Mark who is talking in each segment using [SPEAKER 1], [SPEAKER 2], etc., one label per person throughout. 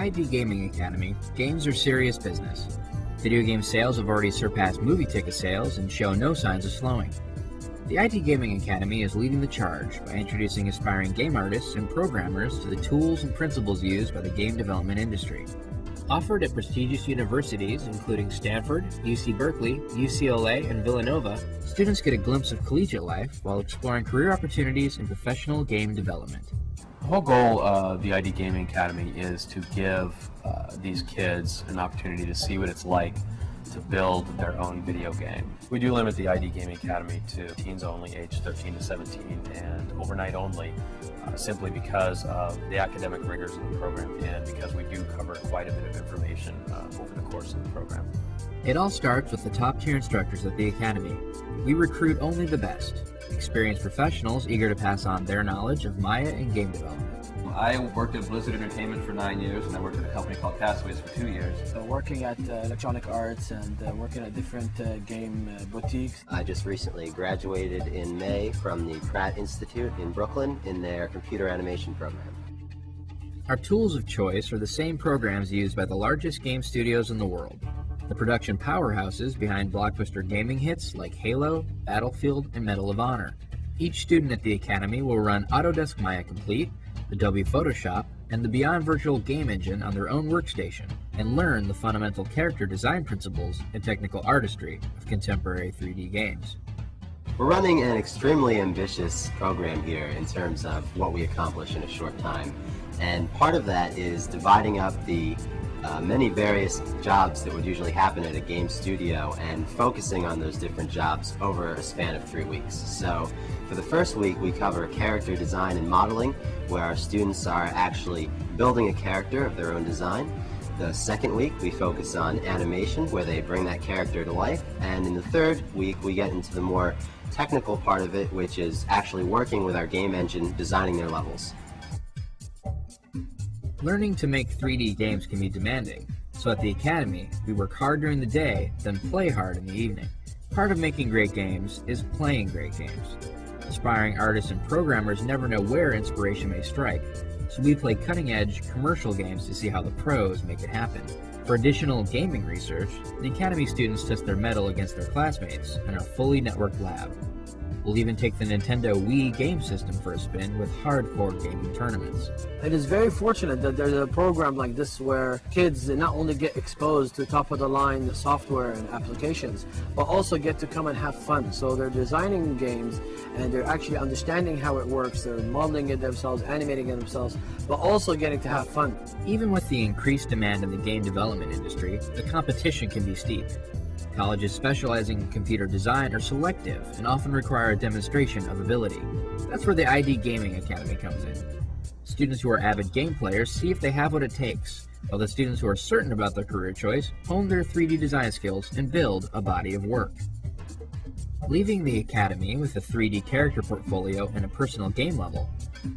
[SPEAKER 1] ID Gaming Academy, games are serious business. Video game sales have already surpassed movie ticket sales and show no signs of slowing. The ID Gaming Academy is leading the charge by introducing aspiring game artists and programmers to the tools and principles used by the game development industry. Offered at prestigious universities including Stanford, UC Berkeley, UCLA, and Villanova, students get a glimpse of collegiate life while exploring career opportunities in professional game development.
[SPEAKER 2] The whole goal of the ID Gaming Academy is to give these kids an opportunity to see what it's like to build their own video game. We do limit the ID Gaming Academy to teens only, aged 13 to 17, and overnight only, simply because of the academic rigors of the program and because we do cover quite a bit of information over the course of the program.
[SPEAKER 1] It all starts with the top-tier instructors at the Academy. We recruit only the best, experienced professionals eager to pass on their knowledge of Maya and game development.
[SPEAKER 2] I worked at Blizzard Entertainment for 9 years, and I worked at a company called Castaways for 2 years.
[SPEAKER 3] Working at Electronic Arts and working at different game boutiques.
[SPEAKER 4] I just recently graduated in May from the Pratt Institute in Brooklyn in their computer animation program.
[SPEAKER 1] Our tools of choice are the same programs used by the largest game studios in the world, the production powerhouses behind blockbuster gaming hits like Halo, Battlefield, and Medal of Honor. Each student at the Academy will run Autodesk Maya Complete, Adobe Photoshop, and the Beyond Virtual Game Engine on their own workstation, and learn the fundamental character design principles and technical artistry of contemporary 3D games.
[SPEAKER 4] We're running an extremely ambitious program here in terms of what we accomplish in a short time, and part of that is dividing up the many various jobs that would usually happen at a game studio and focusing on those different jobs over a span of 3 weeks. So for the first week we cover character design and modeling, where our students are actually building a character of their own design. The second week we focus on animation, where they bring that character to life, and in the third week we get into the more technical part of it, which is actually working with our game engine, designing their levels.
[SPEAKER 1] Learning to make 3D games can be demanding, so at the Academy, we work hard during the day, then play hard in the evening. Part of making great games is playing great games. Aspiring artists and programmers never know where inspiration may strike, so we play cutting-edge commercial games to see how the pros make it happen. For additional gaming research, the Academy students test their mettle against their classmates in our fully networked lab. We'll even take the Nintendo Wii game system for a spin with hardcore gaming tournaments.
[SPEAKER 3] It is very fortunate that there's a program like this where kids not only get exposed to top-of-the-line software and applications, but also get to come and have fun. So they're designing games and they're actually understanding how it works, they're modeling it themselves, animating it themselves, but also getting to have fun.
[SPEAKER 1] Even with the increased demand in the game development industry, the competition can be steep. Colleges specializing in computer design are selective and often require a demonstration of ability. That's where the ID Gaming Academy comes in. Students who are avid game players see if they have what it takes, while the students who are certain about their career choice hone their 3D design skills and build a body of work. Leaving the Academy with a 3D character portfolio and a personal game level,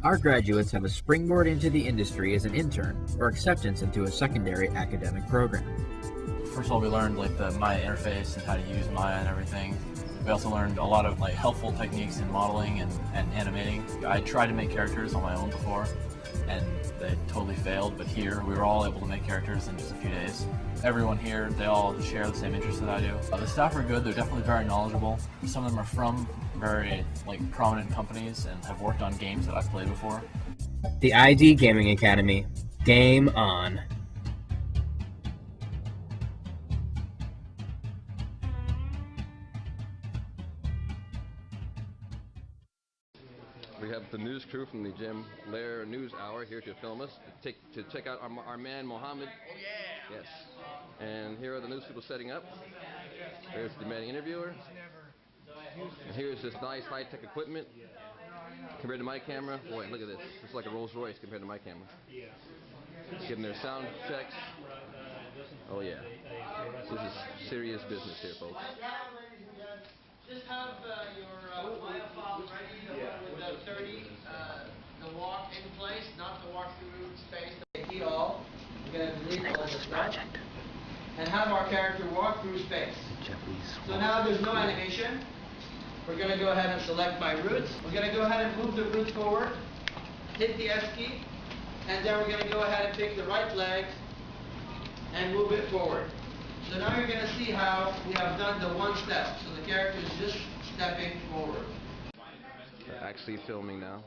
[SPEAKER 1] our graduates have a springboard into the industry as an intern or acceptance into a secondary academic program.
[SPEAKER 5] First of all, we learned the Maya interface and how to use Maya and everything. We also learned a lot of helpful techniques in modeling and animating. I tried to make characters on my own before, and they totally failed, but here we were all able to make characters in just a few days. Everyone here, they all share the same interests that I do. The staff are good, they're definitely very knowledgeable. Some of them are from very prominent companies and have worked on games that I've played before.
[SPEAKER 1] The ID Gaming Academy. Game on.
[SPEAKER 6] We have the news crew from the Jim Lair News Hour here to film us, to check out our man Mohammed. Oh yeah! Yes. And here are the news people setting up. There's the demanding interviewer. And here's this nice high-tech equipment. Compared to my camera, boy, look at this. It's like a Rolls Royce compared to my camera. Getting their sound checks. Oh yeah. This is serious business here, folks.
[SPEAKER 7] Just have your Maya file ready with the 30, the walk in place, not the walk through space. Delete all. We're going to delete all the stuff. And have our character walk through space. So now there's no animation. We're going to go ahead and select my roots. We're going to go ahead and move the roots forward. Hit the S key. and then we're going to go ahead and pick the right leg and move it forward. So now you're going to see how we have done the one step. So the character is just stepping forward.
[SPEAKER 6] They're actually filming now.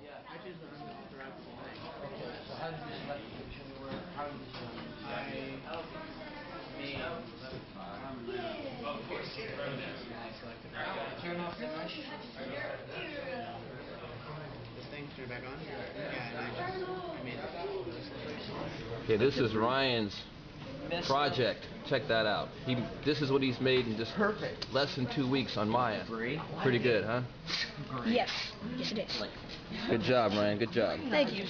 [SPEAKER 8] Turn off the mesh. This thing, turn it back on. Yeah, I made it.
[SPEAKER 6] Okay, this is Ryan's project. Check that out. This is what he's made in just less than 2 weeks on Maya. Pretty good, huh?
[SPEAKER 9] Yes. Yes, it is.
[SPEAKER 6] Good job, Ryan. Good job.
[SPEAKER 9] Thank you.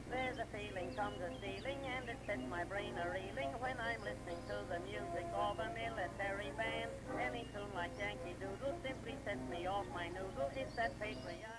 [SPEAKER 10] There's a feeling comes a stealing and it sets my brain a-reeling when I'm listening to the music of a military band. Any tune like Yankee Doodle simply sets me off my noodle. It's that patriotic...